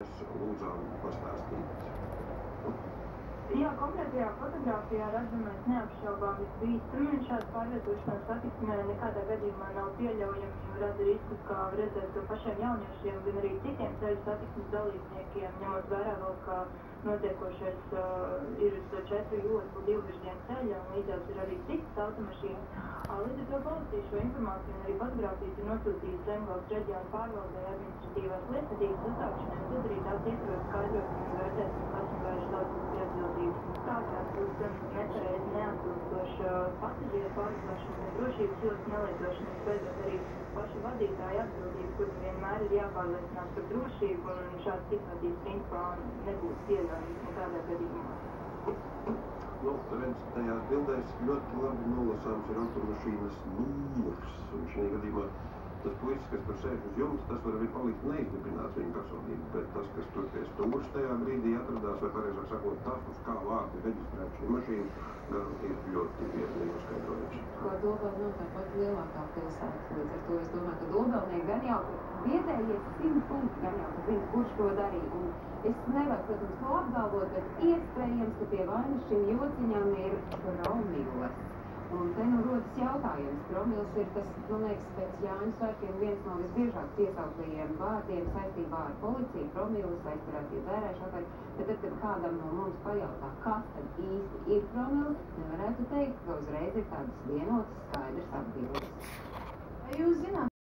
Lūdzām pastāstīt. Jā, konkrētajā fotogrāfijā redzamais neapšaubāmi bīstami, un šāda pārvietošanās satiksmē nekādā gadījumā nav pieļaujama, jo rada riskus, kā var redzēt, ka pašiem jauniešiem, gan arī citiem ceļu satiksmes dalībniekiem, ņemot vērā vēl, ka notiekošais ir uz 4 joslu 2 virzienu ceļa, un līdzās ir arī citas automašīnas. Līdz ar to policija šo informāciju un arī fotogrāfijas ir nosūtījusi Zemgales reģiona pārvaldē administratīvās lietvedības uzsākšanai, un tad arī tās ietvaros skaidrot un vērtēt, kas un vairs saucas atbildības. Tāpēc būs gan nepareizi neatbilstoša pasažieru pārvadāšanas un drošības jūtas nelietošanas, beidzot arī paša vadītāja atbildība, kur vienmēr ir jāpārliecinās par drošību, un šāds situācijas principā nebūs pieļaujams nekādā gadījumā. Redz, tajās bildēs ļoti labi nolasāms ir automašīnas numurs, un šajā gadījumā tas puisis, kas tur sēž uz jumta, tas var arī palikt neizdibināts viņa personību, bet tas, kas tur pie stūras tajā brīdī atradās, vai pareizāk sakot, tas, uz kā vārdi reģistrēt šī mašīna, gan ir ļoti viegli noskaidrojams. Ko Dobelne nav tāpat lielākā pilsēta, līdz ar to es domāju, ka Dobelnē gan jau vietējies 100 punkti, gan jau, ka zina, kurš to darīja. Un es nevaru, protams, to apgalvot, bet iespējams, ka pie vainas šim jociņam ir promilles. Un te nu rodas jautājums. Promils ir tas, man liekas, pēc Jāņu svētkiem viens no visbiežāk piesauktajiem vārdiem saistībā ar policiju, promils, aizturētie dzērēšākai. Bet tad, kad kādam no mums pajautā, kas tad īsti ir promils, nevarētu teikt, ka uzreiz ir tādas vienotas skaidras atbildes. Vai jūs zināt,